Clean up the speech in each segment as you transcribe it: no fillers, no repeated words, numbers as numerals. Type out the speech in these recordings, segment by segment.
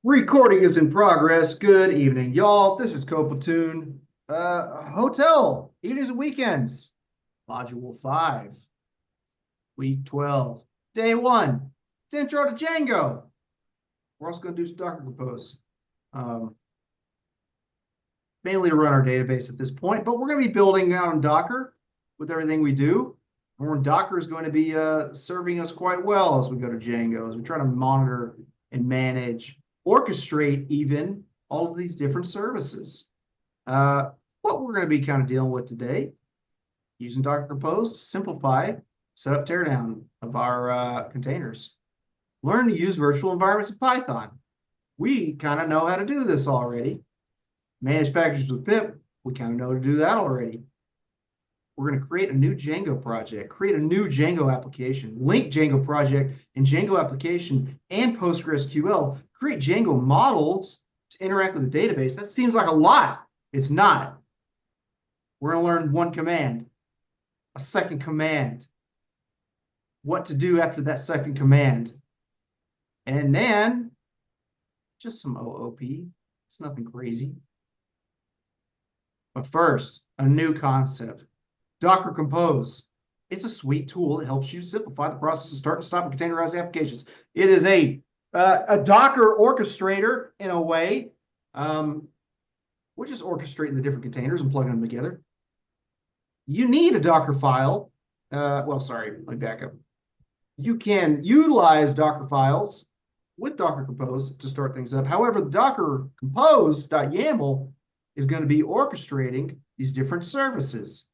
Recording is in progress. Good evening, y'all. This is Platoon. Hotel, evenings and weekends, Module 5, Week 12, Day 1. It's intro to Django. We're also going to do some Docker Compose. Mainly to run our database at this point, but we're going to be building out on Docker with everything we do. And Docker is going to be serving us quite well as we go to Django, as we try to monitor and manage, orchestrate even all of these different services. What we're going to be kind of dealing with today, using Docker Compose to simplify setup teardown of our containers. Learn to use virtual environments in Python. We kind of know how to do this already. Manage packages with pip, we kind of know to do that already. We're going to create a new Django project, create a new Django application, link Django project and Django application and PostgreSQL, create Django models to interact with the database. That seems like a lot. It's not. We're going to learn one command, a second command, what to do after that second command, and then just some OOP. It's nothing crazy. But first, a new concept. Docker Compose. It's a sweet tool that helps you simplify the process of start and stop and containerized applications. It is a Docker orchestrator in a way. We're just orchestrating the different containers and plugging them together. You need a Docker file. Well, sorry, let me back up. You can utilize Docker files with Docker Compose to start things up. However, the Docker Compose.yaml is going to be orchestrating these different services.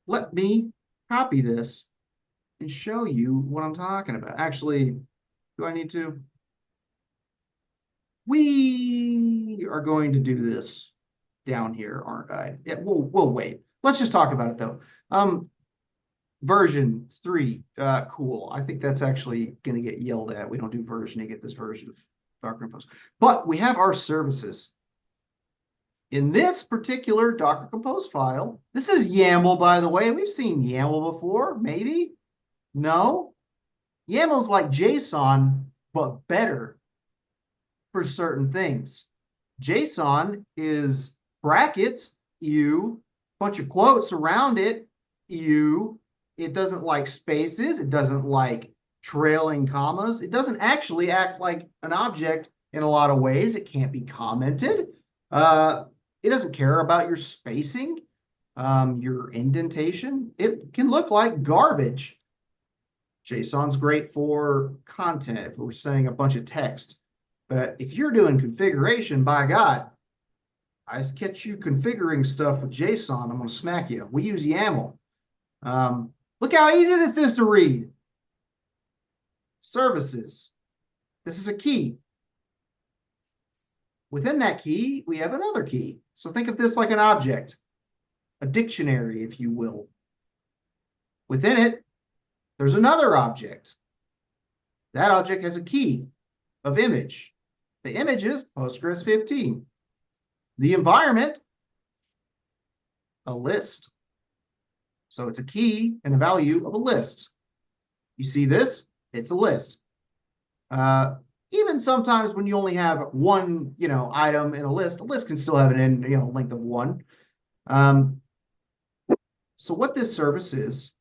Let me copy this and show you what I'm talking about. Actually, do I need to? We are going to do this down here, aren't I? Yeah, we'll wait. Let's just talk about it though. Version 3, cool. I think that's actually going to get yelled at. We don't do versioning at this version of Docker Compose. But we have our services. In this particular Docker Compose file, this is YAML, by the way. We've seen YAML before, maybe? No? YAML's like JSON, but better for certain things. JSON is brackets, bunch of quotes around it, It doesn't like spaces. It doesn't like trailing commas. It doesn't actually act like an object in a lot of ways. It can't be commented. It doesn't care about your spacing, your indentation. It can look like garbage. JSON's great for content if we're sending a bunch of text. But if you're doing configuration, by God, I catch you configuring stuff with JSON, I'm going to smack you. We use YAML. Look how easy this is to read. Services. This is a key. Within that key, we have another key. So think of this like an object, a dictionary, if you will. Within it, there's another object. That object has a key of image. The image is Postgres 15. The environment, a list. So it's a key and the value of a list. You see this? It's a list. Even sometimes when you only have one, item in a list can still have an end, length of 1. So what this service is,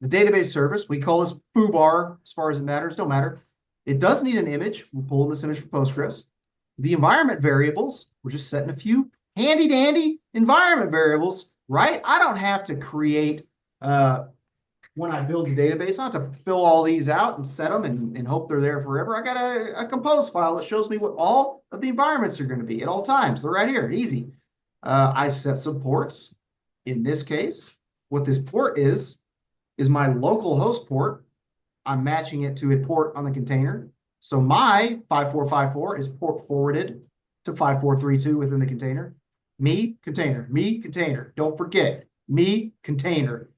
the database service, we call this foobar as far as it matters, don't matter. It does need an image. We're pulling this image from Postgres. The environment variables, we're just setting a few handy dandy environment variables, right? I don't have to create, when I build the database, I don't have to fill all these out and set them and hope they're there forever. I got a compose file that shows me what all of the environments are going to be at all times. They're right here, easy. I set some ports. In this case, what this port is my local host port. I'm matching it to a port on the container. So my 5454 is port forwarded to 5432 within the container. Me, container. Don't forget, me, container.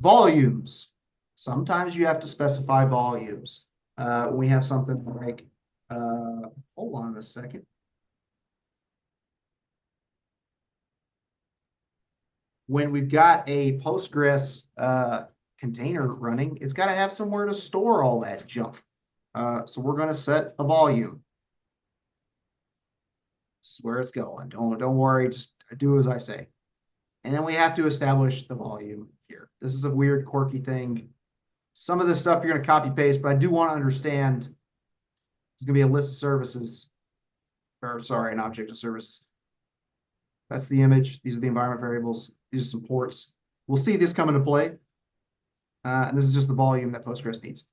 Volumes. Sometimes you have to specify volumes. We have something like, hold on a second. When we've got a Postgres container running, it's got to have somewhere to store all that junk. So we're going to set a volume. This is where it's going. Don't worry, just do as I say. And then we have to establish the volume here. This is a weird, quirky thing. Some of this stuff you're going to copy paste, but I do want to understand it's going to be a list of services, or sorry, an object of services. That's the image. These are the environment variables. These are some ports. We'll see this come into play. And this is just the volume that Postgres needs.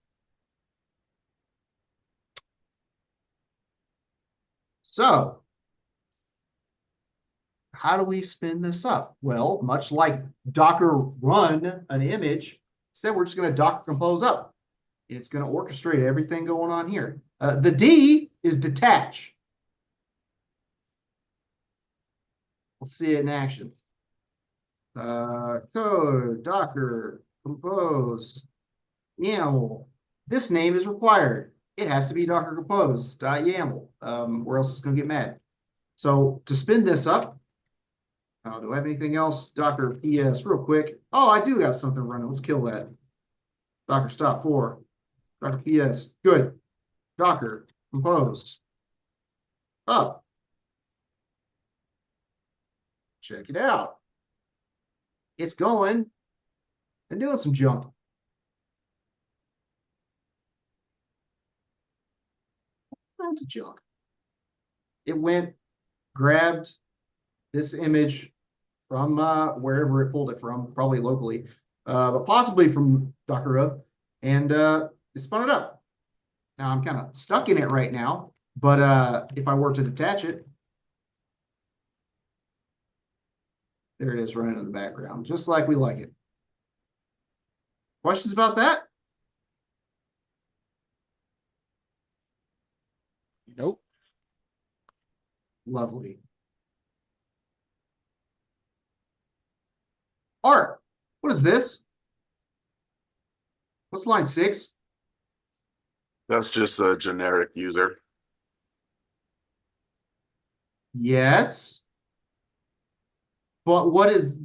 So how do we spin this up? Well, much like Docker run an image, instead we're just going to Docker compose up. And it's going to orchestrate everything going on here. The D is detach. We'll see it in action. Code, Docker, compose, YAML. This name is required. It has to be Docker compose.yaml, or else it's going to get mad. So to spin this up, do I have anything else? Docker PS, real quick. Oh, I do have something running. Let's kill that. Docker stop 4. Docker PS. Good. Docker compose up. Check it out. It's going and doing some junk. That's junk. It went, grabbed this image from wherever it pulled it from, probably locally, but possibly from Docker Hub, and it spun it up. Now I'm kind of stuck in it right now, but if I were to detach it, there it is running in the background, just like we like it. Questions about that? Nope. Lovely. Art, what is this? What's line 6? That's just a generic user. Yes. But what is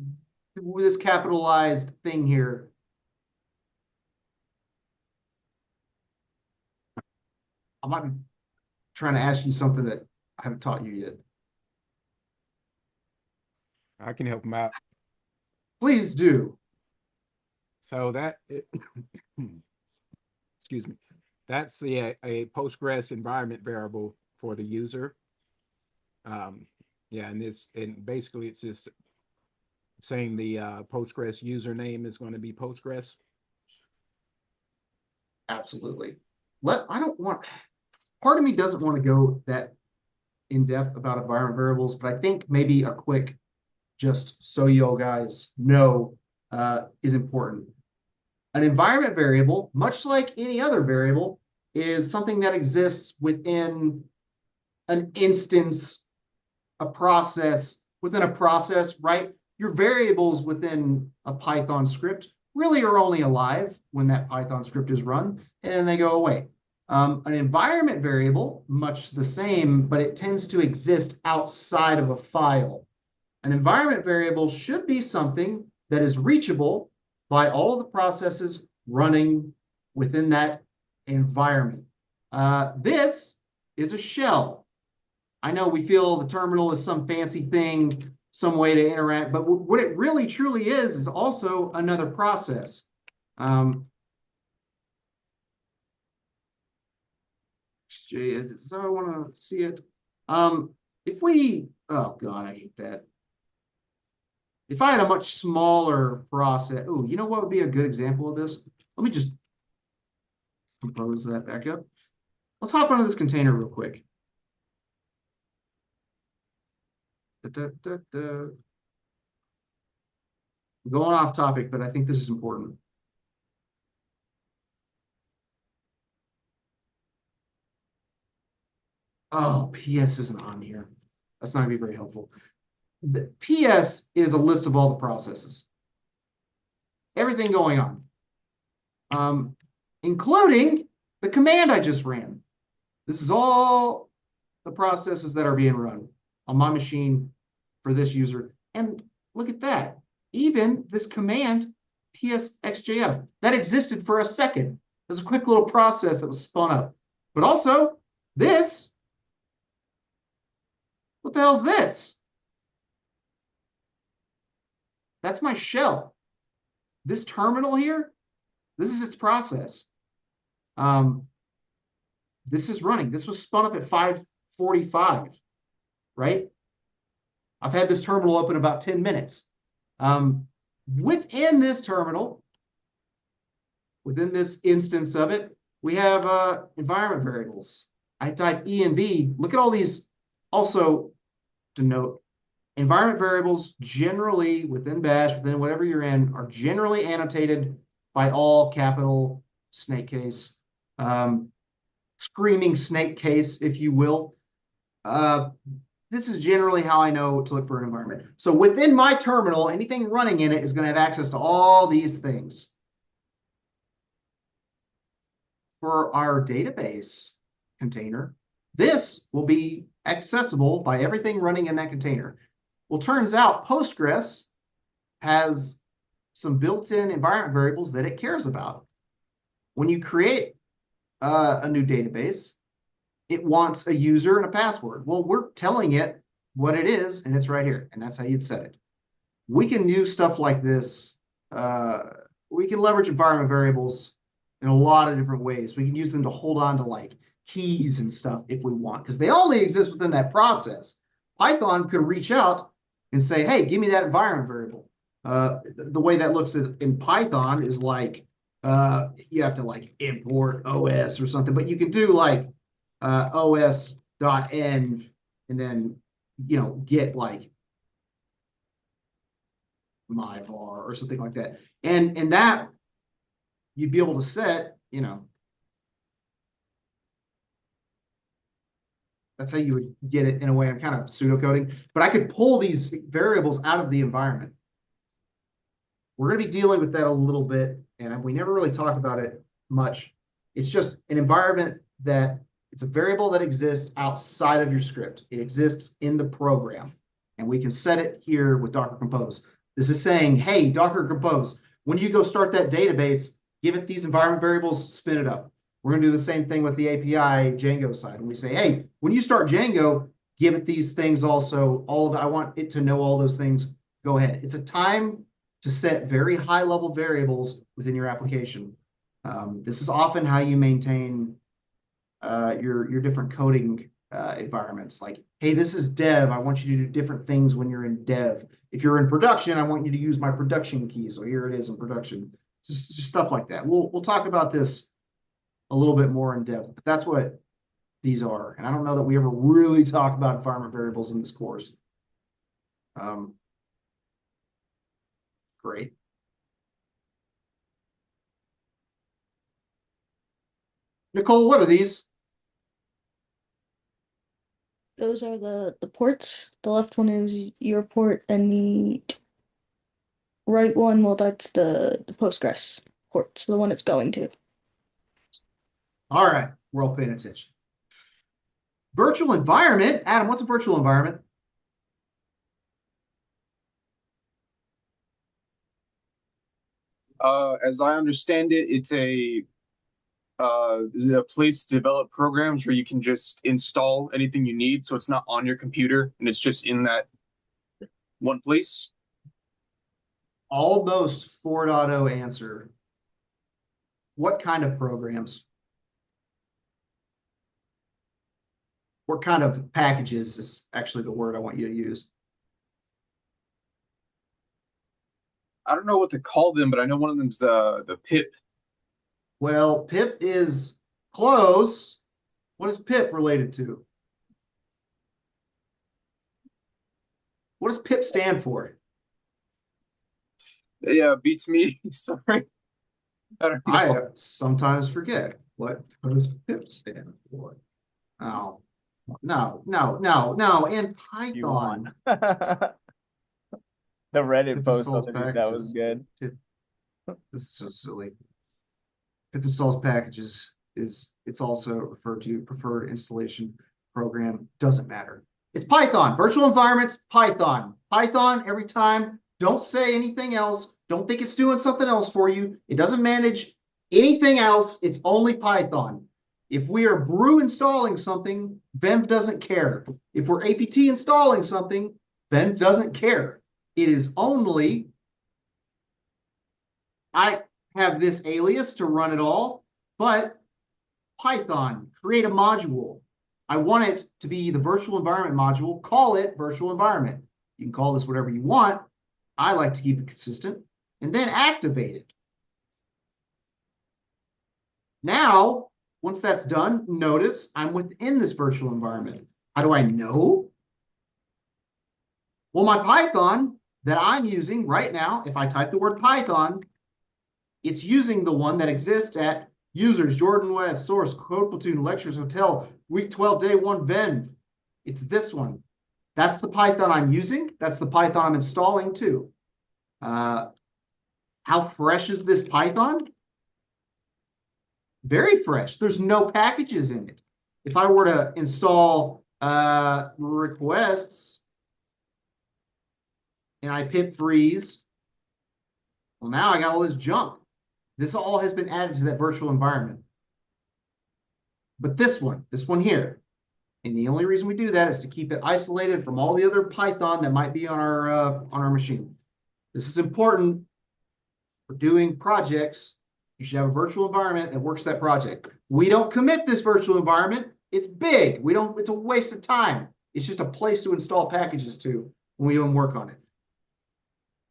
this capitalized thing here? I might be trying to ask you something that I haven't taught you yet. I can help them out. Please do. So that, excuse me, that's a Postgres environment variable for the user. Yeah, and basically it's just saying the Postgres username is going to be Postgres. Absolutely. I don't want, part of me doesn't want to go that in depth about environment variables, but I think maybe a quick, just so you guys know, is important. An environment variable, much like any other variable, is something that exists within an instance, a process, within a process, right? Your variables within a Python script really are only alive when that Python script is run, and then they go away. An environment variable, much the same, but it tends to exist outside of a file. An environment variable should be something that is reachable by all of the processes running within that environment. This is a shell. I know we feel the terminal is some fancy thing, some way to interact, but what it really truly is also another process. So I want to see it. If we, oh God, I hate that. If I had a much smaller process, oh, you know what would be a good example of this? Let me just compose that back up. Let's hop onto this container real quick. Going off topic, but I think this is important. Oh, PS isn't on here. That's not going to be very helpful. The PS is a list of all the processes. Everything going on. Including the command I just ran. This is all the processes that are being run on my machine for this user. And look at that. Even this command, psxjf, that existed for a second. There's a quick little process that was spun up. But also this, what the hell's this? That's my shell. This terminal here, this is its process. This is running. This was spun up at 5:45, right? I've had this terminal open about 10 minutes. Within this terminal, within this instance of it, we have environment variables. I type E and V. Look at all these. Also, to note, environment variables generally within Bash, within whatever you're in, are generally annotated by all capital snake case, screaming snake case, if you will. This is generally how I know to look for an environment. So within my terminal, anything running in it is going to have access to all these things. For our database container, this will be accessible by everything running in that container. Well, turns out Postgres has some built-in environment variables that it cares about. When you create a new database, it wants a user and a password. Well, we're telling it what it is, and it's right here, and that's how you'd set it. We can do stuff like this. We can leverage environment variables in a lot of different ways. We can use them to hold on to like keys and stuff if we want, because they only exist within that process. Python could reach out and say, hey, give me that environment variable. The way that looks in Python is like, you have to like import OS or something, but you can do like os.env and then, get like myvar or something like that. And that you'd be able to set, that's how you would get it in a way. I'm kind of pseudocoding, but I could pull these variables out of the environment. We're going to be dealing with that a little bit, and we never really talk about it much. It's just an environment that it's a variable that exists outside of your script. It exists in the program, and we can set it here with Docker Compose. This is saying, hey, Docker Compose, when you go start that database, give it these environment variables, spin it up. We're going to do the same thing with the API Django side. And we say, hey, when you start Django, give it these things also. I want it to know all those things. Go ahead. It's a time to set very high level variables within your application. This is often how you maintain your different coding environments. Like, hey, this is dev. I want you to do different things when you're in dev. If you're in production, I want you to use my production key. So here it is in production. Just stuff like that. We'll talk about this a little bit more in depth, but that's what these are. And I don't know that we ever really talk about environment variables in this course. Great. Nicole, what are these? Those are the ports. The left one is your port, and the right one, well, that's the Postgres port, so the one it's going to. All right, we're all paying attention. Virtual environment. Adam, what's a virtual environment? As I understand it, it's a place to develop programs where you can just install anything you need, so it's not on your computer and it's just in that one place. Almost 4.0 answer. What kind of programs? What kind of packages is actually the word I want you to use. I don't know what to call them, but I know one of them's the pip. Well, pip is close. What is pip related to? What does pip stand for? Yeah, beats me. Sorry. I don't know. I sometimes forget. What does pip stand for? Oh, no. In You Python. won. The Reddit Pip post installs underneath that was packages. good. This is so silly. Pip installs packages it's also referred to preferred installation program. Doesn't matter. It's Python. Virtual environments, Python. Python every time. Don't say anything else. Don't think it's doing something else for you. It doesn't manage anything else. It's only Python. If we are brew installing something, Venv doesn't care. If we're apt installing something, Venv doesn't care. It is only, I have this alias to run it all, but Python, create a module. I want it to be the virtual environment module, call it virtual environment. You can call this whatever you want. I like to keep it consistent, and then activate it. Now, once that's done, notice I'm within this virtual environment. How do I know? Well, my Python that I'm using right now, if I type the word Python, it's using the one that exists at users, Jordan West, source, code platoon, lectures, hotel, week 12, day 1, Venv. It's this one. That's the Python I'm using. That's the Python I'm installing too. How fresh is this Python? Very fresh. There's no packages in it. If I were to install requests and I pip freeze, well, now I got all this junk. This all has been added to that virtual environment. But this one here, and the only reason we do that is to keep it isolated from all the other Python that might be on our machine. This is important for doing projects. You should have a virtual environment that works that project. We don't commit this virtual environment. It's big. It's a waste of time. It's just a place to install packages to when we don't work on it.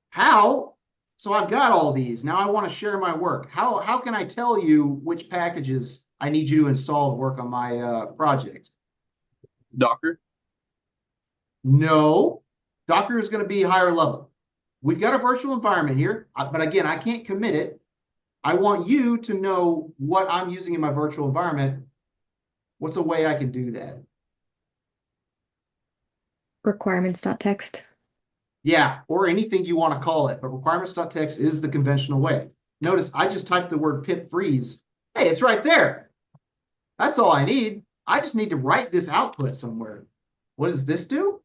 How? So I've got all these. Now I want to share my work. How can I tell you which packages I need you to install to work on my project? Docker. No. Docker is going to be higher level. We've got a virtual environment here, but again, I can't commit it. I want you to know what I'm using in my virtual environment. What's a way I can do that? Requirements.txt. Yeah, or anything you want to call it, but requirements.txt is the conventional way. Notice I just typed the word pip freeze. Hey, it's right there. That's all I need. I just need to write this output somewhere. What does this do?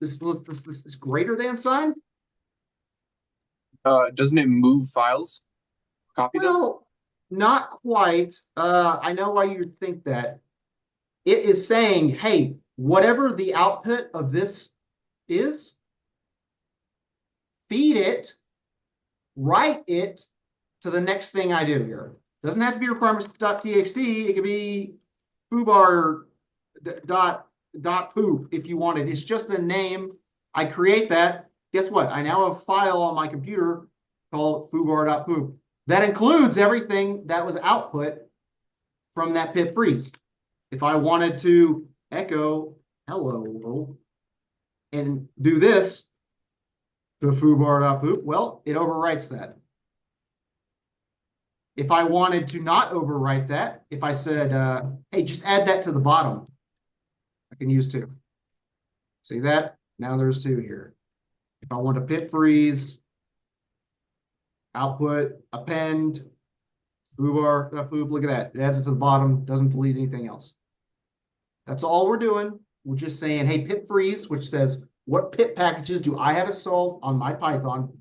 This greater than sign? Doesn't it move files? Copy them? Well, not quite. I know why you think that. It is saying, hey, whatever the output of this is, feed it, write it to the next thing I do here. Doesn't have to be requirements.txt. It could be foobar dot poop if you wanted. It's just a name. I create that. Guess what? I now have a file on my computer called foobar.poop. That includes everything that was output from that pip freeze. If I wanted to echo hello world and do this to foobar.poop, well, it overwrites that. If I wanted to not overwrite that, if I said, hey, just add that to the bottom, I can use 2. See that? Now there's 2 here. If I want to pip freeze, output, append, foobar.poop, look at that. It adds it to the bottom, doesn't delete anything else. That's all we're doing. We're just saying, hey, pip freeze, which says, what pip packages do I have installed on my Python?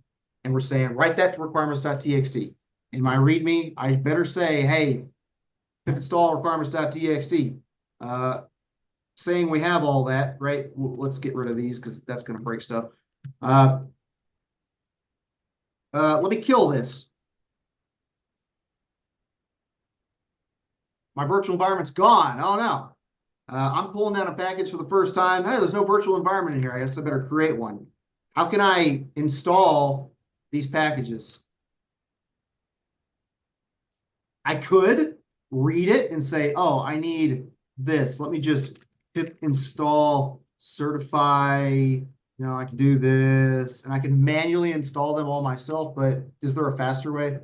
And we're saying, write that to requirements.txt. In my README, I better say, hey, pip install requirements.txt. Saying we have all that, right? Let's get rid of these because that's going to break stuff. Let me kill this. My virtual environment's gone. Oh no. I'm pulling down a package for the first time. Hey, there's no virtual environment in here. I guess I better create one. How can I install these packages? I could read it and say, oh, I need this. Let me just pip install certify. I can do this, and I can manually install them all myself, but is there a faster way?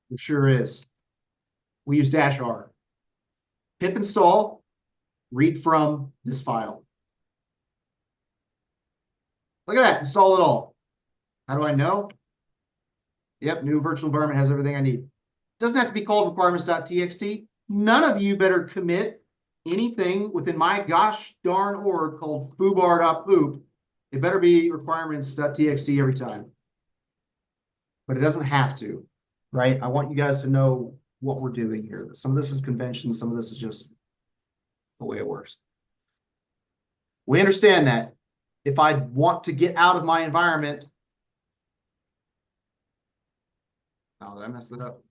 There sure is. We use -R. Pip install, read from this file. Look at that, install it all. How do I know? Yep, new virtual environment has everything I need. Doesn't have to be called requirements.txt. None of you better commit anything within my gosh darn org called foobar.poop, it better be requirements.txt every time. But it doesn't have to, right? I want you guys to know what we're doing here. Some of this is convention, some of this is just the way it works. We understand that if I want to get out of my environment, oh, did I mess that up?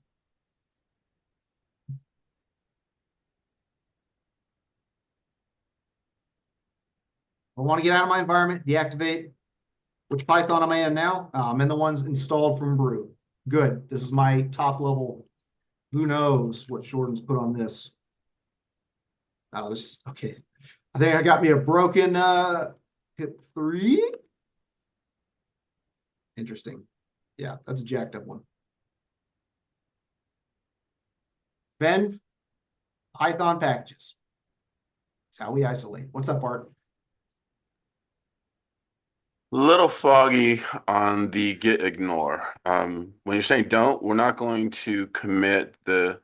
I want to get out of my environment, deactivate. Which Python am I in now? I'm in the ones installed from Brew. Good. This is my top level. Who knows what Jordan's put on this? Oh, this okay. I think I got me a broken hit 3. Interesting. Yeah, that's a jacked up one. Venv, Python packages. That's how we isolate. What's up, Art? Little foggy on the git ignore. When you're saying don't, we're not going to commit the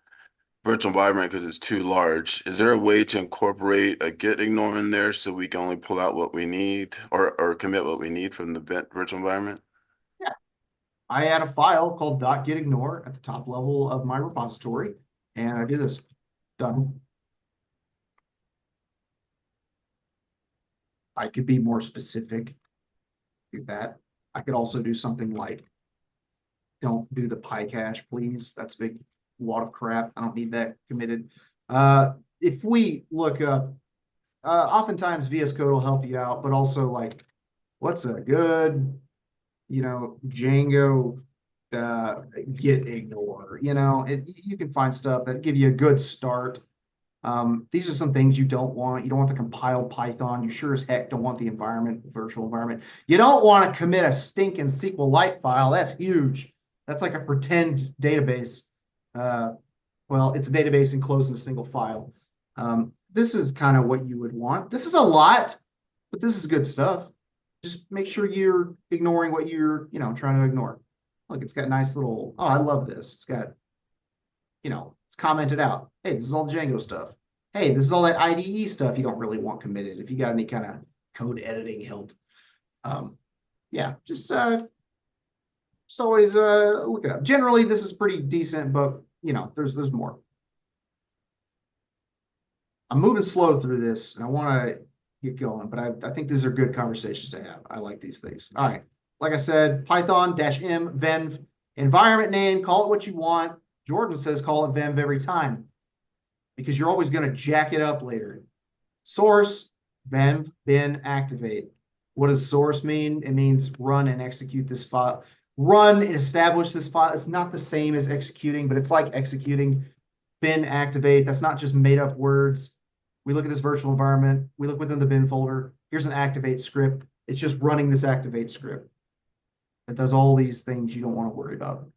virtual environment because it's too large. Is there a way to incorporate a git ignore in there so we can only pull out what we need or commit what we need from the virtual environment? Yeah. I add a file called .gitignore at the top level of my repository, and I do this. Done. I could be more specific. Do that. I could also do something like, don't do the PyCache, please. That's a big lot of crap. I don't need that committed. If we look up, oftentimes VS Code will help you out, but also like, what's a good, Django git ignore, you can find stuff that give you a good start. These are some things you don't want. You don't want the compiled Python. You sure as heck don't want the virtual environment. You don't want to commit a stinking SQLite file. That's huge. That's like a pretend database. Well, it's a database enclosed in a single file. This is kind of what you would want. This is a lot, but this is good stuff. Just make sure you're ignoring what you're, trying to ignore. Look, it's got nice little, oh, I love this. It's got, it's commented out. Hey, this is all Django stuff. Hey, this is all that IDE stuff you don't really want committed. If you got any kind of code editing help, yeah, just always look it up. Generally, this is pretty decent, but there's more. I'm moving slow through this, and I want to get going, but I think these are good conversations to have. I like these things. All right, like I said, Python-m venv environment name. Call it what you want. Jordan says call it venv every time because you're always going to jack it up later. Source, venv, bin, activate. What does source mean? It means run and execute this file. Run and establish this file. It's not the same as executing, but it's like executing. Bin, activate. That's not just made up words. We look at this virtual environment. We look within the bin folder. Here's an activate script. It's just running this activate script. It does all these things you don't want to worry about.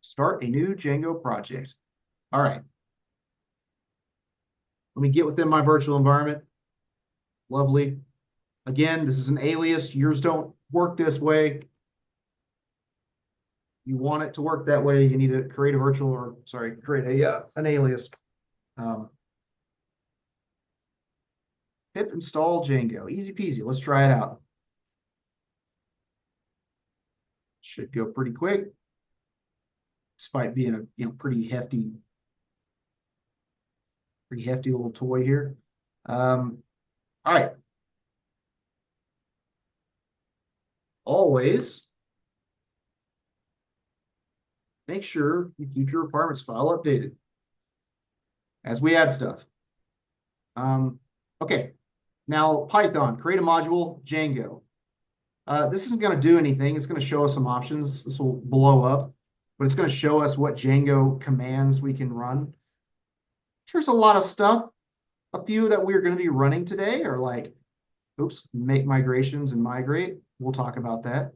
Start a new Django project. All right. Let me get within my virtual environment. Lovely. Again, this is an alias. Yours don't work this way. You want it to work that way, you need to create a an alias. Pip install Django. Easy peasy. Let's try it out. Should go pretty quick. Despite being a pretty hefty little toy here. All right. Always make sure you keep your requirements file updated as we add stuff. Okay, now Python, create a module, Django. This isn't going to do anything. It's going to show us some options. This will blow up, but it's going to show us what Django commands we can run. Here's a lot of stuff. A few that we're going to be running today are like, make migrations and migrate. We'll talk about that.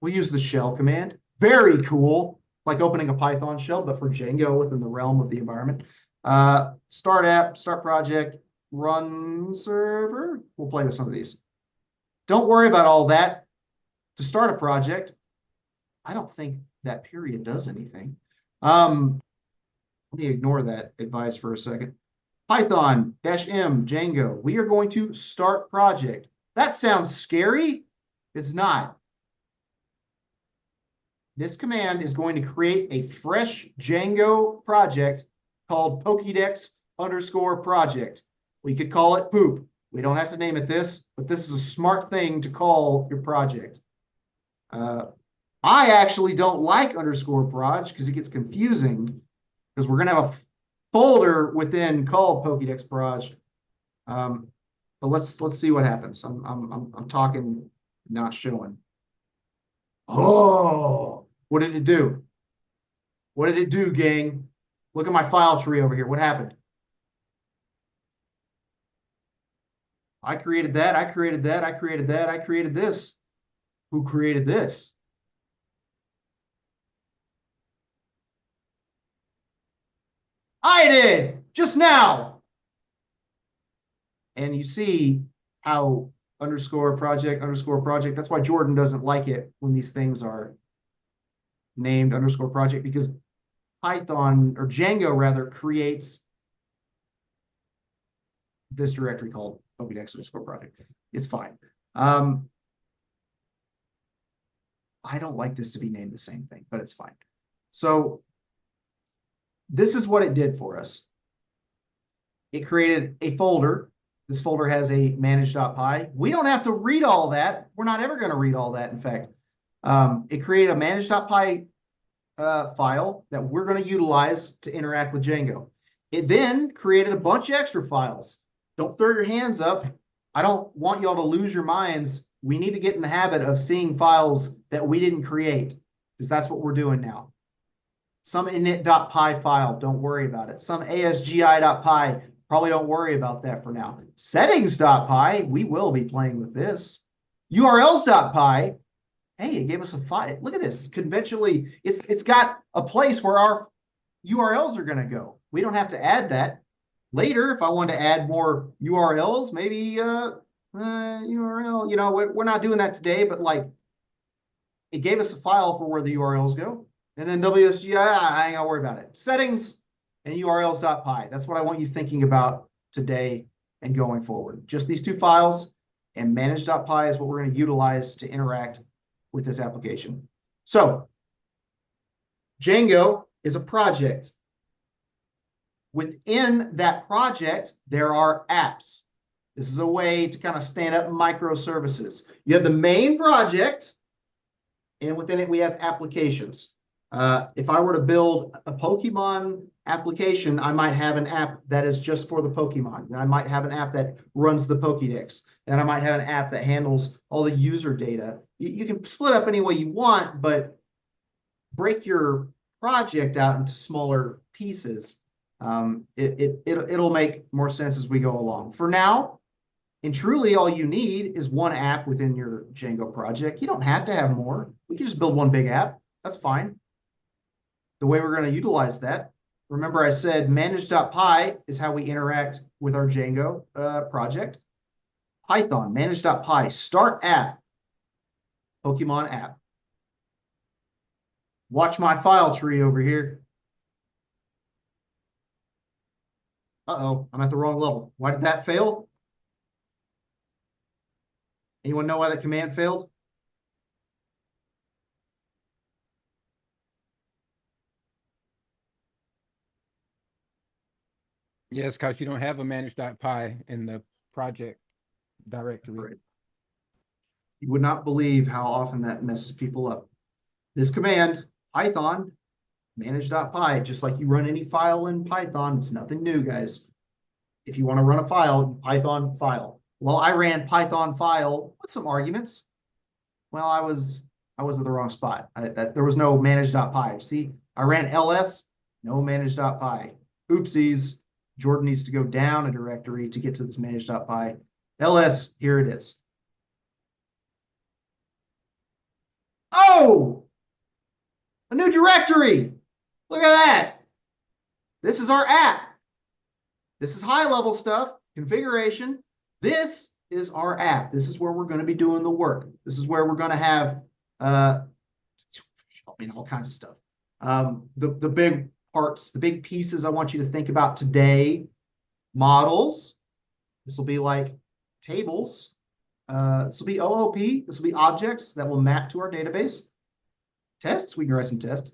We'll use the shell command. Very cool. Like opening a Python shell, but for Django within the realm of the environment. Start app, start project, run server. We'll play with some of these. Don't worry about all that. To start a project, I don't think that period does anything. Let me ignore that advice for a second. Python -m Django. We are going to start project. That sounds scary. It's not. This command is going to create a fresh Django project called Pokédex_project. We could call it poop. We don't have to name it this, but this is a smart thing to call your project. I actually don't like _proj because it gets confusing because we're going to have a folder within called Pokédex_proj. But let's see what happens. I'm talking, not showing. Oh, what did it do? What did it do, gang? Look at my file tree over here. What happened? I created that. I created that. I created that. I created this. Who created this? I did just now. And you see how _project. That's why Jordan doesn't like it when these things are named _project, because Python, or Django rather, creates this directory called Pokédex_project. It's fine. I don't like this to be named the same thing, but it's fine. So this is what it did for us. It created a folder. This folder has a manage.py. We don't have to read all that. We're not ever going to read all that, in fact. It created a manage.py file that we're going to utilize to interact with Django. It then created a bunch of extra files. Don't throw your hands up. I don't want y'all to lose your minds. We need to get in the habit of seeing files that we didn't create, because that's what we're doing now. Some init.py file, don't worry about it. Some asgi.py, probably don't worry about that for now. Settings.py, we will be playing with this. urls.py, hey, it gave us a file. Look at this. Conventionally, it's got a place where our URLs are going to go. We don't have to add that. Later, if I want to add more URLs, maybe URL, we're not doing that today, but like, it gave us a file for where the URLs go. And then WSGI, I ain't gonna worry about it. Settings and urls.py. That's what I want you thinking about today and going forward. Just these two files, and manage.py is what we're going to utilize to interact with this application. So Django is a project. Within that project, there are apps. This is a way to kind of stand up microservices. You have the main project, and within it, we have applications. If I were to build a Pokemon application, I might have an app that is just for the Pokemon. And I might have an app that runs the Pokédex. And I might have an app that handles all the user data. You can split up any way you want, but break your project out into smaller pieces. It'll make more sense as we go along. For now, and truly all you need is one app within your Django project. You don't have to have more. We can just build one big app. That's fine. The way we're going to utilize that, remember I said manage.py is how we interact with our Django project. Python, manage.py, start app, Pokemon app. Watch my file tree over here. Uh-oh, I'm at the wrong level. Why did that fail? Anyone know why that command failed? Yes, because you don't have a manage.py in the project directory. Right. You would not believe how often that messes people up. This command, Python, manage.py, just like you run any file in Python, it's nothing new, guys. If you want to run a file, Python file. Well, I ran Python file with some arguments. Well, I was at the wrong spot. There was no manage.py. See, I ran ls, no manage.py. Oopsies. Jordan needs to go down a directory to get to this manage.py. ls, here it is. Oh, a new directory. Look at that. This is our app. This is high level stuff, configuration. This is our app. This is where we're going to be doing the work. This is where we're going to have all kinds of stuff. The big parts, the big pieces I want you to think about today. Models. This will be like tables. This will be OOP. This will be objects that will map to our database. Tests, we can write some tests.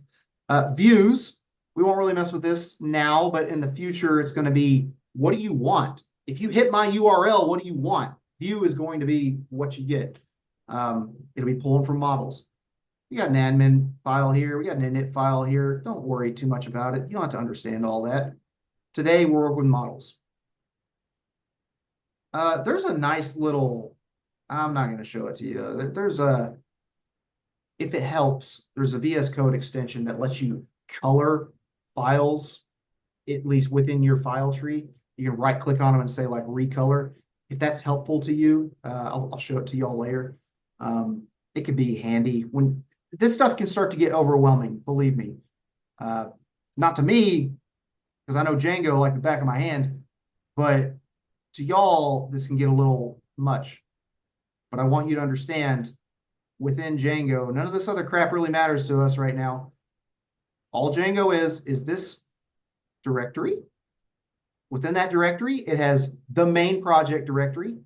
Views, we won't really mess with this now, but in the future, it's going to be, what do you want? If you hit my URL, what do you want? View is going to be what you get. It'll be pulling from models. We got an admin file here. We got an init file here. Don't worry too much about it. You don't have to understand all that. Today, we'll work with models. There's a nice little, I'm not going to show it to you. There's a, if it helps, there's a VS Code extension that lets you color files, at least within your file tree. You can right click on them and say like recolor. If that's helpful to you, I'll show it to y'all later. It could be handy when this stuff can start to get overwhelming, believe me. Not to me, because I know Django like the back of my hand, but to y'all, this can get a little much. But I want you to understand, within Django, none of this other crap really matters to us right now. All Django is this directory. Within that directory, it has the main project directory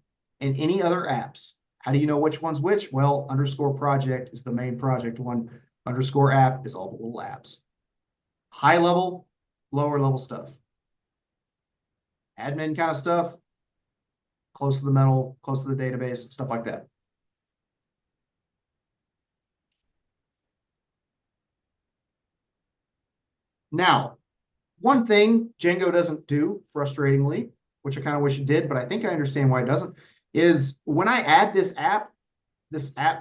and any other apps. How do you know which one's which? Well, underscore project is the main project one. Underscore app is all the little apps. High level, lower level stuff. Admin kind of stuff. Close to the metal, close to the database, stuff like that. Now, one thing Django doesn't do, frustratingly, which I kind of wish it did, but I think I understand why it doesn't, is when I add this app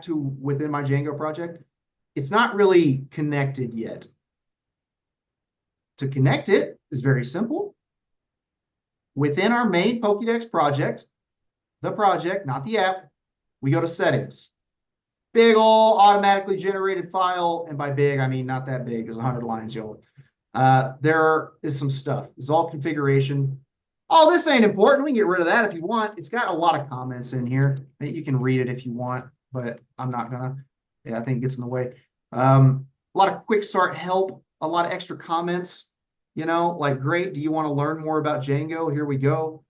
to within my Django project, it's not really connected yet. To connect it is very simple. Within our main Pokédex project, the project, not the app, we go to settings. Big ol' automatically generated file, and by big, I mean not that big, it's 100 lines, y'all. There is some stuff. It's all configuration. Oh, this ain't important. We can get rid of that if you want. It's got a lot of comments in here. You can read it if you want, but I'm not gonna. Yeah, I think it gets in the way. A lot of quick start help, a lot of extra comments, you know, like, great, do you want to learn more about Django? Here we go.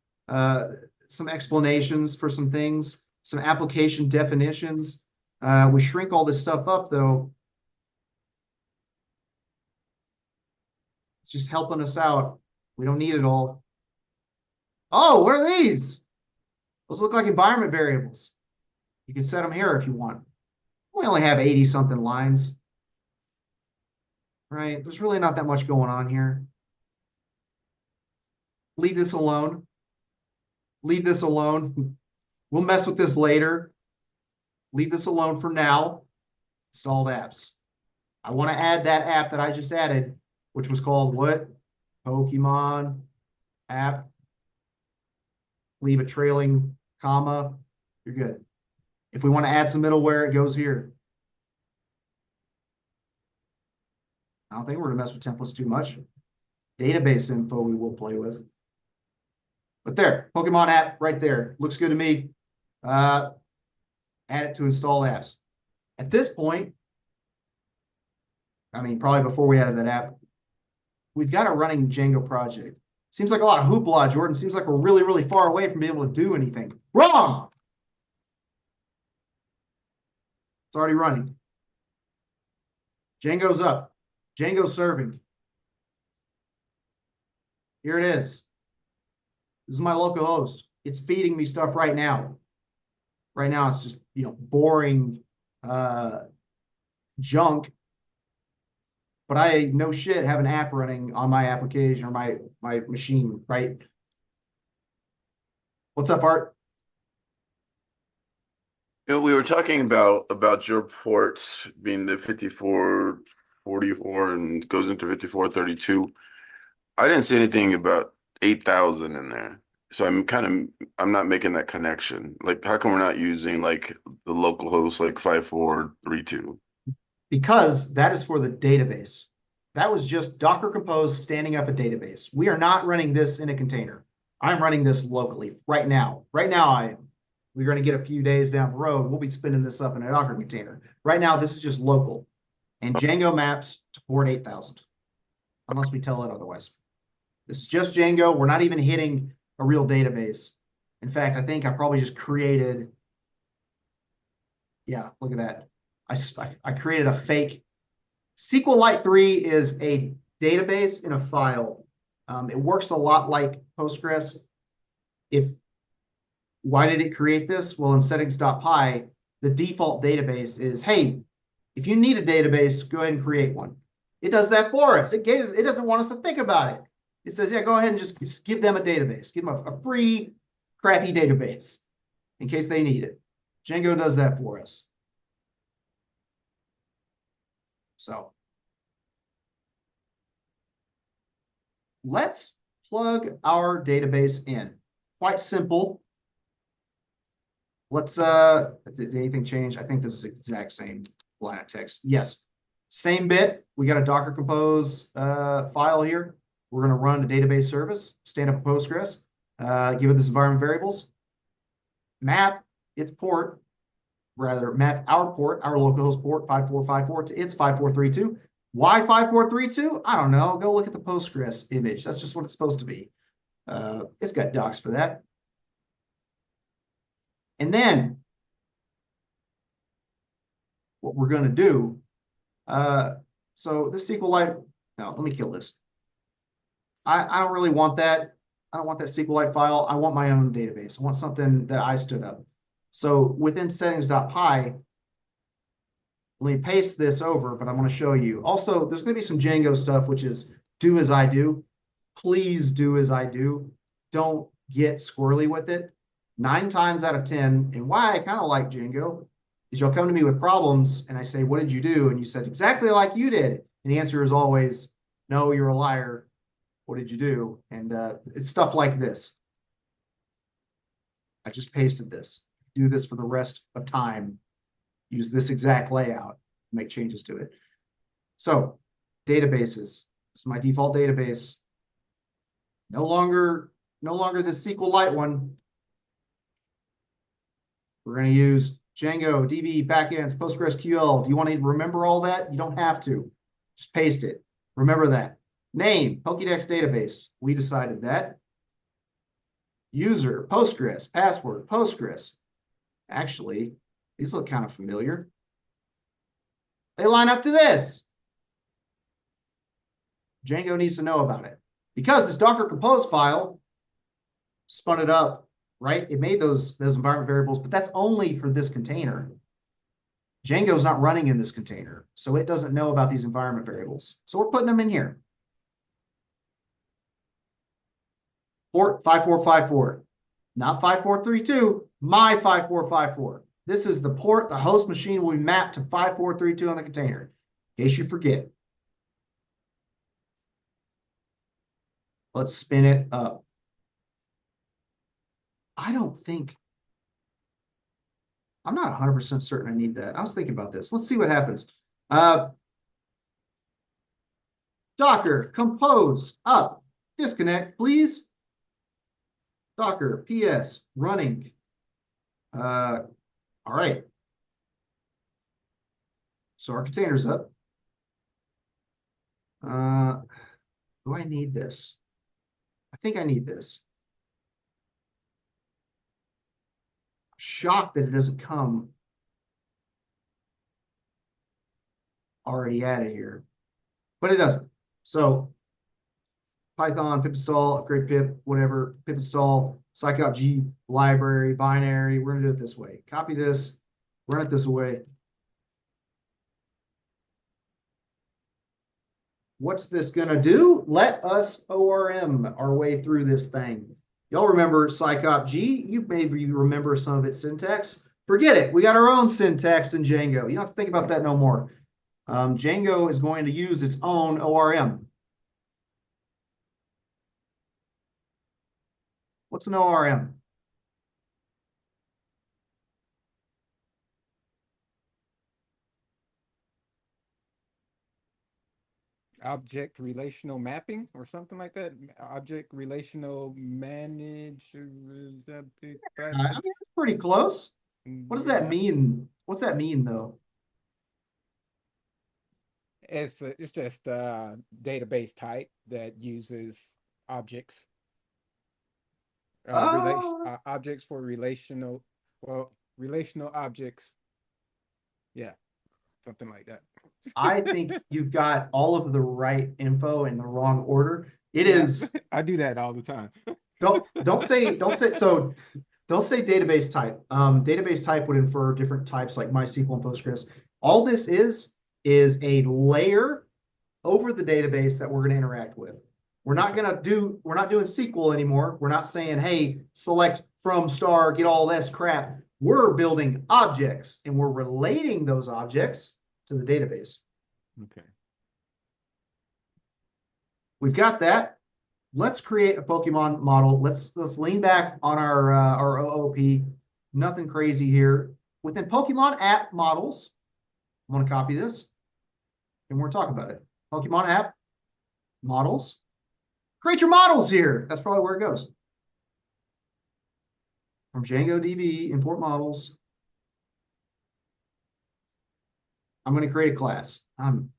Some explanations for some things, some application definitions. We shrink all this stuff up, though. It's just helping us out. We don't need it all. Oh, what are these? Those look like environment variables. You can set them here if you want. We only have 80 something lines. Right? There's really not that much going on here. Leave this alone. Leave this alone. We'll mess with this later. Leave this alone for now. Installed apps. I want to add that app that I just added, which was called what? Pokemon app. Leave a trailing comma. You're good. If we want to add some middleware, it goes here. I don't think we're going to mess with templates too much. Database info we will play with. But there, Pokemon app right there. Looks good to me. Add it to install apps. At this point, I mean, probably before we added that app, we've got a running Django project. Seems like a lot of hoopla, Jordan. Seems like we're really, really far away from being able to do anything. Wrong! It's already running. Django's up. Django's serving. Here it is. This is my local host. It's feeding me stuff right now. Right now, it's just, you know, boring junk. But I, no shit, have an app running on my application or my machine, right? What's up, Art? You know, we were talking about your ports being the 5444 and goes into 5432. I didn't see anything about 8,000 in there. So I'm not making that connection. Like, how come we're not using like the local host like 5432? Because that is for the database. That was just Docker Compose standing up a database. We are not running this in a container. I'm running this locally right now. Right now I am. We're going to get a few days down the road. We'll be spinning this up in a Docker container. Right now, this is just local. And Django maps to port 8,000. unless we tell it otherwise. This is just Django. We're not even hitting a real database. In fact, I think I probably just created, yeah, look at that. I created a fake. SQLite 3 is a database in a file. It works a lot like Postgres. Why did it create this? Well, in settings.py, the default database is, hey, if you need a database, go ahead and create one. It does that for us. It doesn't want us to think about it. It says, yeah, go ahead and just give them a database. Give them a free, crappy database in case they need it. Django does that for us. So let's plug our database in. Quite simple. Let's, did anything change? I think this is exact same line of text. Yes, same bit. We got a Docker Compose file here. We're going to run a database service, stand up a Postgres, give it this environment variables, map its port, map our port, our localhost port 5454 to its 5432. Why 5432? I don't know. Go look at the Postgres image. That's just what it's supposed to be. It's got docs for that. And then what we're going to do, so this SQLite, no, let me kill this. I don't really want that. I don't want that SQLite file. I want my own database. I want something that I stood up. So within settings.py, let me paste this over, but I'm going to show you. Also, there's going to be some Django stuff, which is do as I do. Please do as I do. Don't get squirrely with it. 9 times out of 10, and why I kind of like Django, is you'll come to me with problems, and I say, what did you do? And you said, exactly like you did. And the answer is always, no, you're a liar. What did you do? And it's stuff like this. I just pasted this. Do this for the rest of time. Use this exact layout. Make changes to it. So, databases. This is my default database. No longer the SQLite one. We're going to use Django, DB, backends, PostgreSQL. Do you want to remember all that? You don't have to. Just paste it. Remember that. Name, Pokédex database. We decided that. User, Postgres. Password, Postgres. Actually, these look kind of familiar. They line up to this. Django needs to know about it. Because this Docker Compose file spun it up, right? It made those environment variables, but that's only for this container. Django's not running in this container, so it doesn't know about these environment variables. So we're putting them in here. Port 5454, not 5432, my 5454. This is the port the host machine will be mapped to 5432 on the container, in case you forget. Let's spin it up. I'm not 100% certain I need that. I was thinking about this. Let's see what happens. Docker, compose, up, disconnect, please. Docker, PS, running. All right. So our container's up. Do I need this? I think I need this. I'm shocked that it doesn't come already added here, but it doesn't. So Python, pip install, upgrade pip, whatever, pip install, scopg library, binary. We're going to do it this way. Copy this, run it this way. What's this going to do? Let us ORM our way through this thing. Y'all remember scopg? You maybe remember some of its syntax. Forget it. We got our own syntax in Django. You don't have to think about that no more. Django is going to use its own ORM. What's an ORM? Object relational mapping or something like that. Object relational manager. I mean, it's pretty close. What does that mean? What's that mean, though? It's just a database type that uses objects. Objects for relational objects. Yeah, something like that. I think you've got all of the right info in the wrong order. It Yeah, is I do that all the time. don't say database type. Database type would infer different types like MySQL and Postgres. All this is a layer over the database that we're going to interact with. We're not doing SQL anymore. We're not saying, hey, select from star, get all this crap. We're building objects and we're relating those objects to the database. Okay. We've got that. Let's create a Pokemon model. Let's lean back on our OOP. Nothing crazy here. Within Pokemon app models, I'm going to copy this and we're talking about it. Pokemon app models. Create your models here. That's probably where it goes. From Django DB, import models. I'm going to create a class. I'm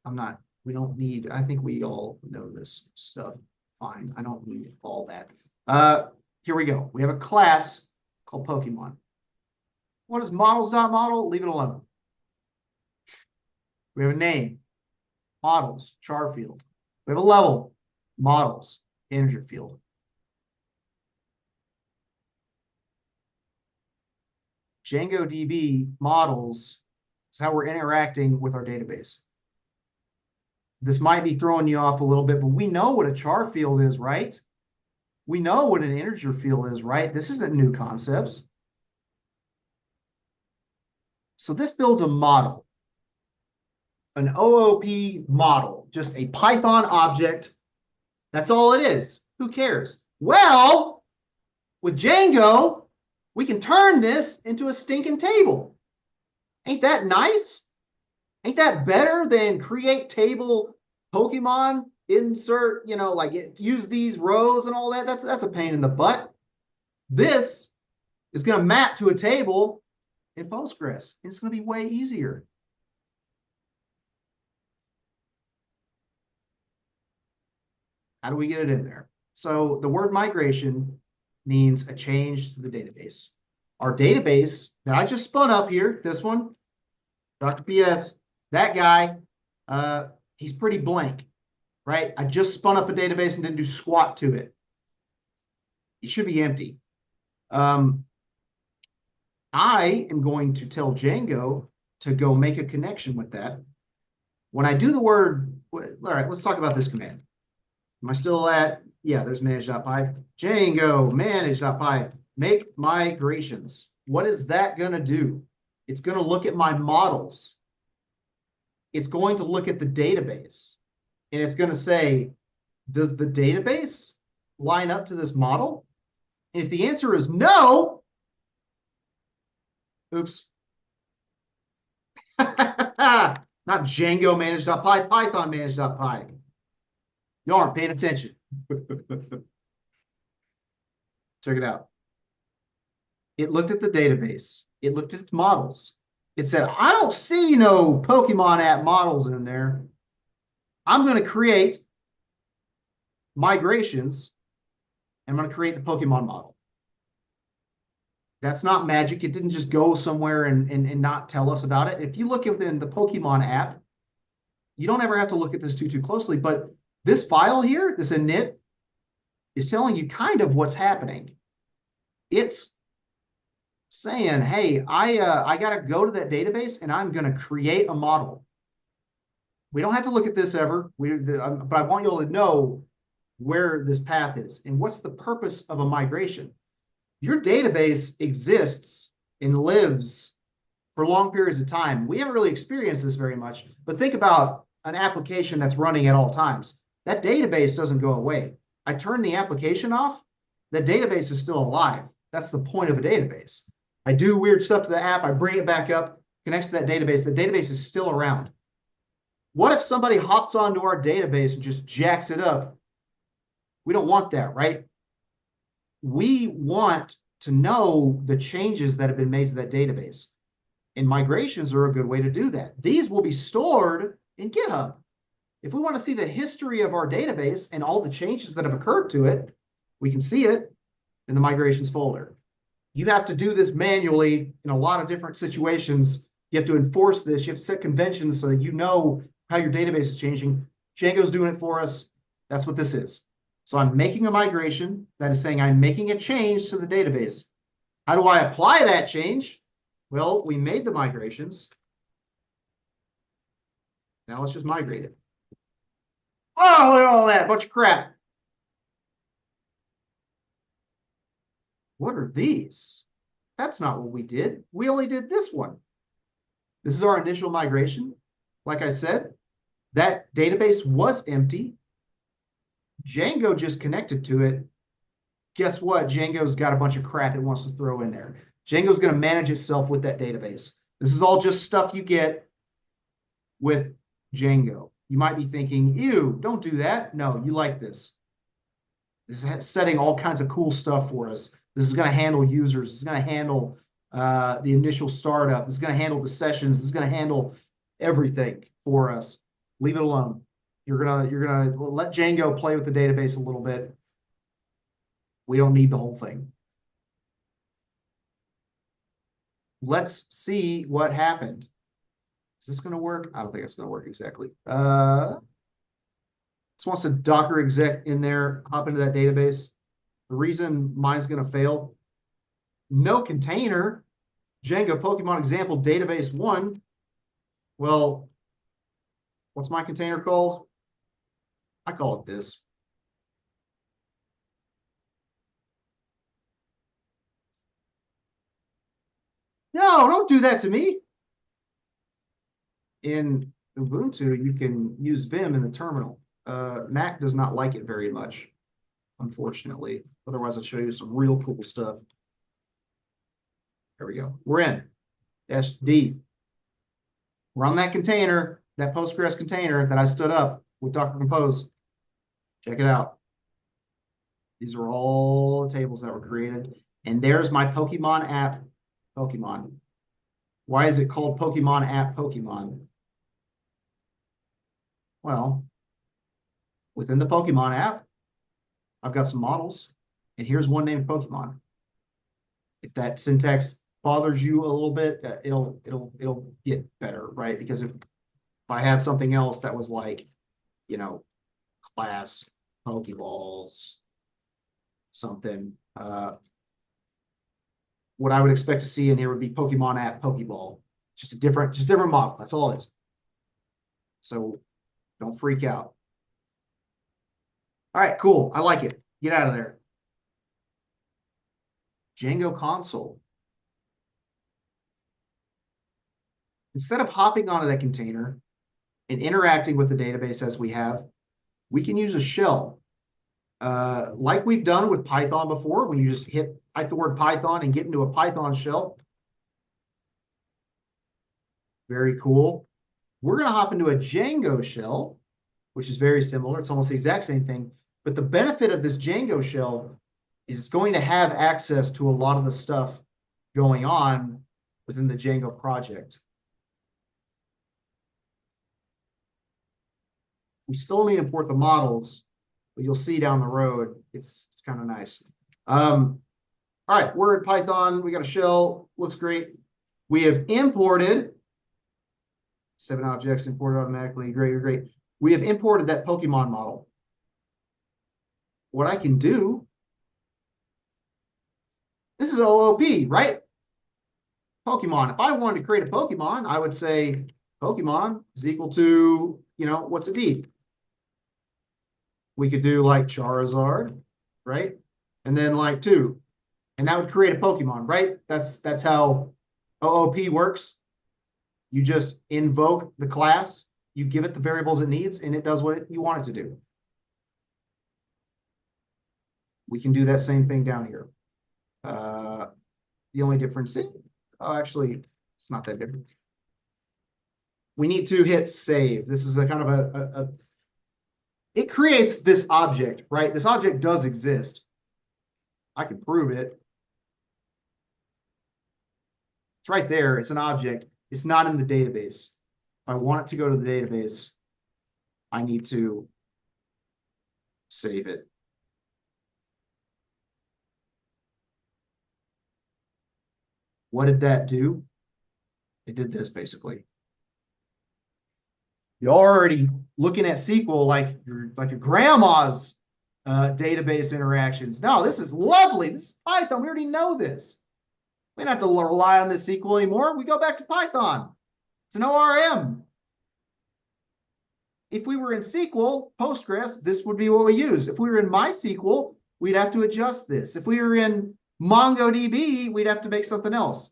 not, we don't need, I think we all know this stuff. Fine. I don't need all that. Here we go. We have a class called Pokemon. What is models.model? Leave it alone. We have a name, models, char field. We have a level, models, integer field. Django DB models is how we're interacting with our database. This might be throwing you off a little bit, but we know what a char field is, right? We know what an integer field is, right? This isn't new concepts. So this builds a model, an OOP model, just a Python object. That's all it is. Who cares? Well, with Django, we can turn this into a stinking table. Ain't that nice? Ain't that better than create table Pokemon, insert, use these rows and all that? That's a pain in the butt. This is going to map to a table in Postgres. It's going to be way easier. How do we get it in there? So the word migration means a change to the database. Our database that I just spun up here, this one, Dr. PS, that guy, he's pretty blank, right? I just spun up a database and didn't do squat to it. It should be empty. I am going to tell Django to go make a connection with that. When I do the word, all right, let's talk about this command. Am I still at, yeah, there's manage.py. Django manage.py, make migrations. What is that going to do? It's going to look at my models. It's going to look at the database. And it's going to say, does the database line up to this model? And if the answer is no, oops. Not Django manage.py, Python manage.py. Y'all aren't paying attention. Check it out. It looked at the database. It looked at its models. It said, I don't see no Pokemon app models in there. I'm going to create migrations. And I'm going to create the Pokemon model. That's not magic. It didn't just go somewhere and not tell us about it. If you look within the Pokemon app, you don't ever have to look at this too closely, but this file here, this init, is telling you kind of what's happening. It's saying, hey, I got to go to that database and I'm going to create a model. We don't have to look at this ever, but I want you all to know where this path is and what's the purpose of a migration. Your database exists and lives for long periods of time. We haven't really experienced this very much, but think about an application that's running at all times. That database doesn't go away. I turn the application off, the database is still alive. That's the point of a database. I do weird stuff to the app, I bring it back up, connects to that database, the database is still around. What if somebody hops onto our database and just jacks it up? We don't want that, right? We want to know the changes that have been made to that database. And migrations are a good way to do that. These will be stored in GitHub. If we want to see the history of our database and all the changes that have occurred to it, we can see it in the migrations folder. You have to do this manually in a lot of different situations. You have to enforce this. You have to set conventions so that you know how your database is changing. Django's doing it for us. That's what this is. So I'm making a migration. That is saying I'm making a change to the database. How do I apply that change? Well, we made the migrations. Now let's just migrate it. Oh, look at all that, bunch of crap. What are these? That's not what we did. We only did this one. This is our initial migration. Like I said, that database was empty. Django just connected to it. Guess what? Django's got a bunch of crap it wants to throw in there. Django's going to manage itself with that database. This is all just stuff you get with Django. You might be thinking, ew, don't do that. No, you like this. This is setting all kinds of cool stuff for us. This is going to handle users. This is going to handle the initial startup. This is going to handle the sessions. This is going to handle everything for us. Leave it alone. You're gonna let Django play with the database a little bit. We don't need the whole thing. Let's see what happened. Is this going to work? I don't think it's going to work exactly. This wants to Docker exec in there, hop into that database. The reason mine's going to fail, no container, Django Pokemon example database 1. Well, what's my container called? I call it this. No, don't do that to me. In Ubuntu, you can use Vim in the terminal. Mac does not like it very much, unfortunately. Otherwise, I'll show you some real cool stuff. There we go. We're in. -D. We're on that container, that Postgres container that I stood up with Docker Compose. Check it out. These are all the tables that were created. And there's my Pokemon app, Pokemon. Why is it called Pokemon app, Pokemon? Well, within the Pokemon app, I've got some models, and here's one named Pokemon. If that syntax bothers you a little bit, it'll get better, right? Because if I had something else that was like, you know, class Pokeballs, something, what I would expect to see in here would be Pokemon app Pokeball. Just different model. That's all it is. So don't freak out. All right, cool. I like it. Get out of there. Django console. Instead of hopping onto that container and interacting with the database as we have, we can use a shell. Like we've done with Python before, when you just type the word Python and get into a Python shell. Very cool. We're going to hop into a Django shell, which is very similar. It's almost the exact same thing. But the benefit of this Django shell is it's going to have access to a lot of the stuff going on within the Django project. We still need to import the models, but you'll see down the road, it's kind of nice. All right, we're in Python. We got a shell. Looks great. We have imported 7 objects imported automatically. Great. We have imported that Pokemon model. What I can do, this is OOP, right? Pokemon. If I wanted to create a Pokemon, I would say Pokemon is equal to, what's a D? We could do like Charizard, right? And then like 2. And that would create a Pokemon, right? That's how OOP works. You just invoke the class, you give it the variables it needs, and it does what you want it to do. We can do that same thing down here. The only difference is, actually, it's not that different. We need to hit save. This is a kind of it creates this object, right? This object does exist. I can prove it. It's right there. It's an object. It's not in the database. If I want it to go to the database, I need to save it. What did that do? It did this basically. You're already looking at SQL like your grandma's database interactions. No, this is lovely. This is Python. We already know this. We don't have to rely on this SQL anymore. We go back to Python. It's an ORM. If we were in SQL, Postgres, this would be what we use. If we were in MySQL, we'd have to adjust this. If we were in MongoDB, we'd have to make something else.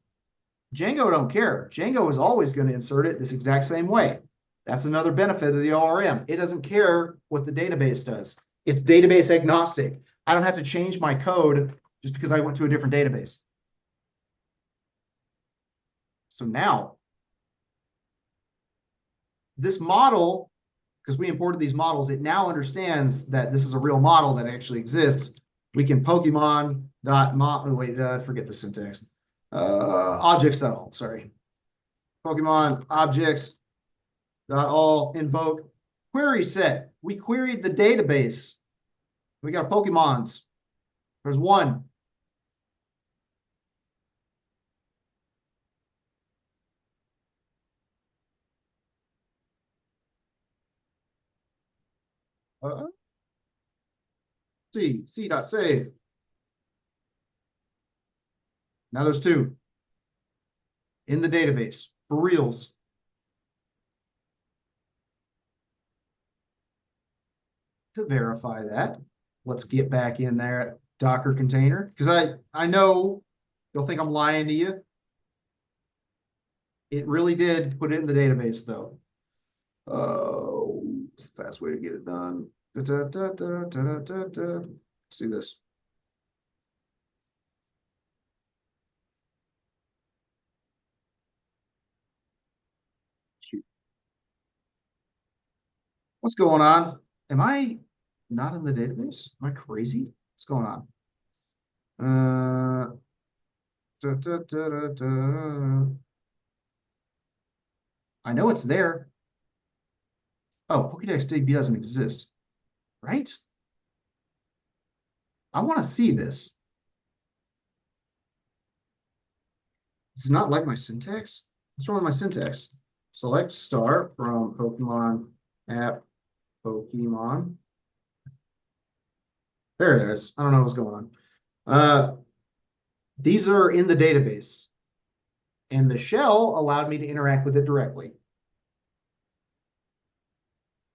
Django don't care. Django is always going to insert it this exact same way. That's another benefit of the ORM. It doesn't care what the database does. It's database agnostic. I don't have to change my code just because I went to a different database. So now, this model, because we imported these models, it now understands that this is a real model that actually exists. We can forget the syntax. Objects.all, sorry. Pokemon objects.all invoke query set. We queried the database. We got Pokemons. There's one. C.save. Now there's two in the database for reals. To verify that, let's get back in there at Docker container, because I know you'll think I'm lying to you. It really did put it in the database though. Oh, it's the fast way to get it done. Let's do this. Shoot. What's going on? Am I not in the database? Am I crazy? What's going on? I know it's there. Oh, Pokédex DB doesn't exist, right? I want to see this. It's not like my syntax. What's wrong with my syntax? Select star from Pokemon app Pokemon. There it is. I don't know what's going on. These are in the database, and the shell allowed me to interact with it directly.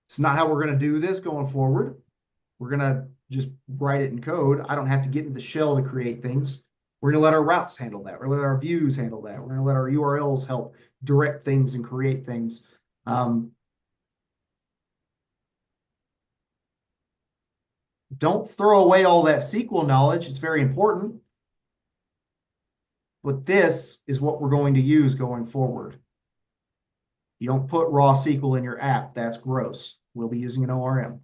It's not how we're going to do this going forward. We're going to just write it in code. I don't have to get into the shell to create things. We're going to let our routes handle that. We're going to let our views handle that. We're going to let our URLs help direct things and create things. Don't throw away all that SQL knowledge. It's very important. But this is what we're going to use going forward. You don't put raw SQL in your app. That's gross. We'll be using an ORM.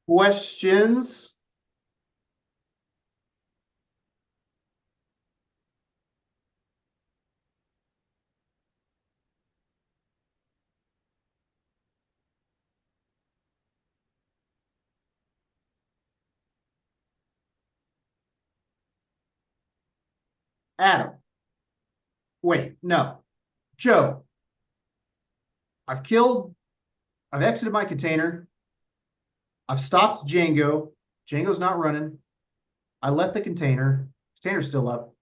Questions? Adam. Wait, no. Joe. I've exited my container. I've stopped Django. Django's not running. I left the container. Container's still up.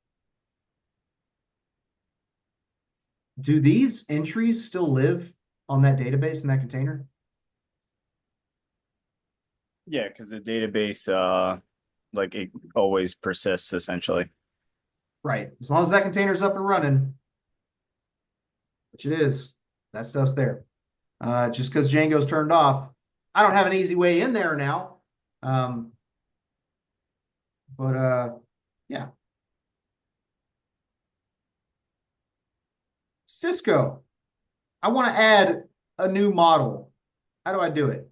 Do these entries still live on that database in that container? Yeah, because the database, like it always persists essentially. Right. As long as that container's up and running, which it is, that stuff's there. Just because Django's turned off, I don't have an easy way in there now. Yeah. Cisco. I want to add a new model. How do I do it?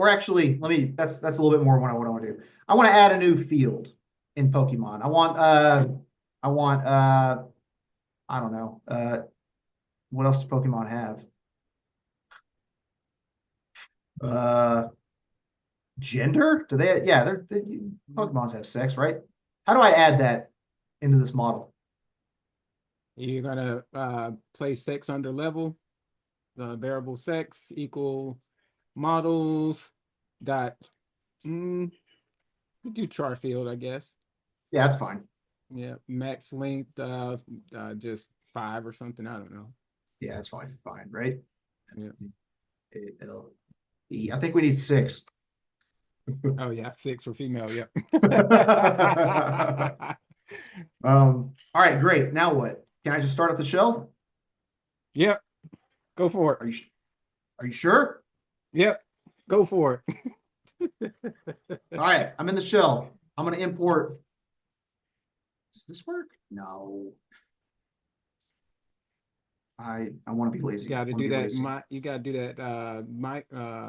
or actually, that's a little bit more what I want to do. I want to add a new field in Pokemon. I don't know, what else does Pokemon have? Gender? Do they? Yeah, Pokemons have sex, right? How do I add that into this model? You're gonna place sex under level, variable sex equal models dot. You do char field, I guess. Yeah, that's fine. Yeah, max length just 5 or something. I don't know. Yeah, that's fine, right? Yeah. It'll I think we need 6. Oh yeah, 6 for female. Yep. All right, great. Now what? Can I just start at the shell? Yep. Go for Are it. are you sure? Yep. Go for it. All right, I'm in the shell. I'm going to import. Does this work? No. I want to be lazy. You got I to wanna do be that. lazy. You got to do that.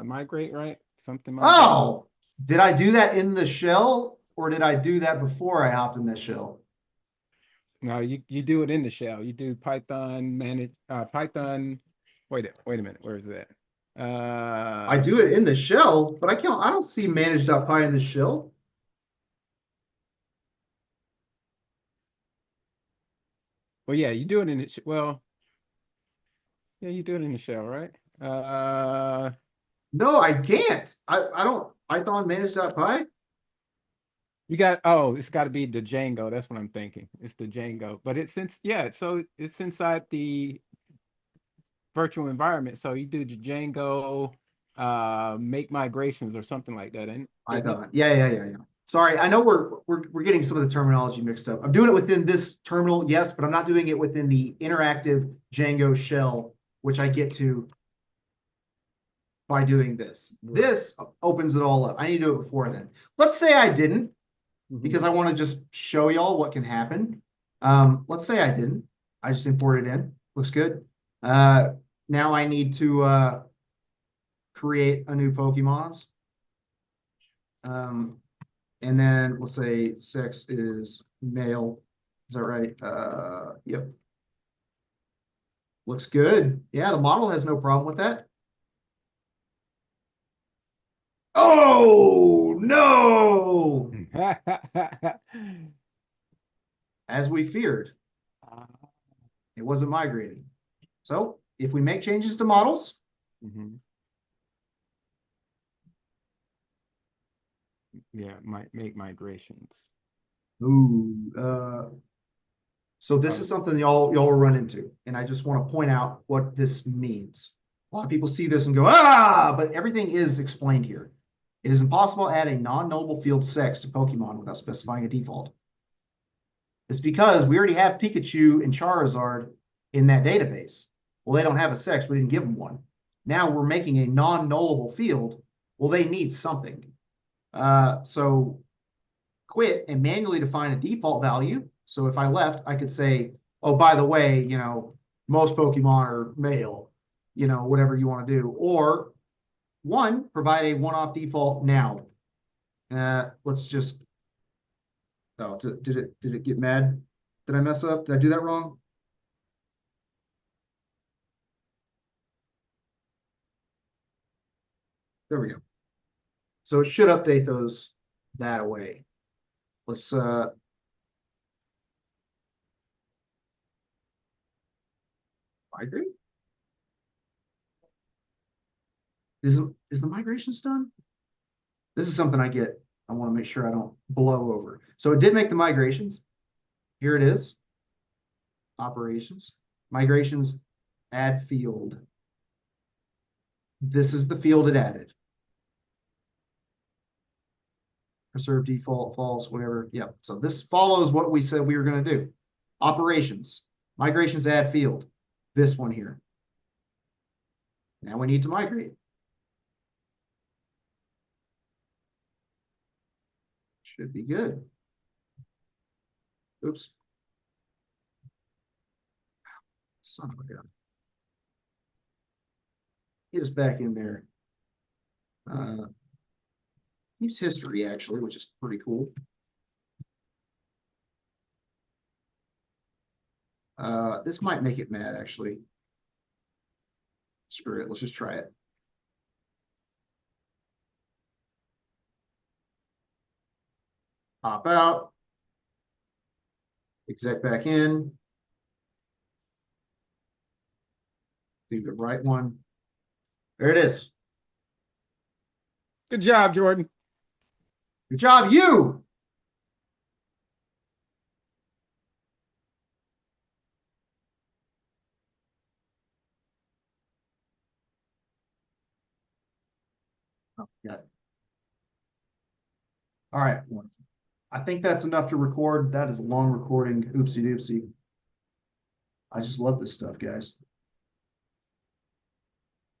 Migrate, right? Something. Oh, did I do that in the shell or did I do that before I hopped in the shell? No, you do it in the shell. You do Python manage Python. Wait a minute. Where is that? I do it in the shell, but I don't see manage.py in the shell. Well, yeah, you do it in the well. Yeah, you do it in the shell, right? No, I can't. I don't Python manage.py. You it's got to be the Django. That's what I'm thinking. It's the Django, but so it's inside the virtual environment. So you do the Django, make migrations or something like that, and Python. Yeah. Sorry, I know we're getting some of the terminology mixed up. I'm doing it within this terminal, yes, but I'm not doing it within the interactive Django shell, which I get to by doing this. Right. This opens it all up. I need to do it before then. Let's say I didn't, because I want to just show y'all what can happen. Let's say I didn't. I just imported in. Looks good. Now I need to create a new Pokemons. And then we'll say sex is male. Is that right? Yep. Looks good. Yeah, the model has no problem with that. Oh, no. As we feared, it wasn't migrating. So if we make changes to models, yeah, might make migrations. So this is something y'all will run into, and I just want to point out what this means. A lot of people see this and go, but everything is explained here. It is impossible to add a non-nullable field sex to Pokemon without specifying a default. It's because we already have Pikachu and Charizard in that database. Well, they don't have a sex. We didn't give them one. Now we're making a non-nullable field. Well, they need something. So quit and manually define a default value. So if I left, I could say, oh, by the way, most Pokemon are male, whatever you want to do. Or one, provide a one-off default now. Let's just, oh, did it get mad? Did I mess up? Did I do that wrong? There we go. So it should update those that away. Let's migrate. Is the migrations done? This is something I want to make sure I don't blow over. So it did make the migrations. Here it is. Operations, migrations, add field. This is the field it added. Preserve default, false, whatever. Yep. So this follows what we said we were going to do. Operations, migrations, add field. This one here. Now we need to migrate. Should be good. Oops. Son of a gun. Get us back in there. Keeps history actually, which is pretty cool. This might make it mad actually. Screw it, let's just try it. Pop out. Exec back in. Do the right one. There it is. Good job, Jordan. Good job, you. Oh, got it. All right. I think that's enough to record. That is a long recording. Oopsie doopsie. I just love this stuff, guys.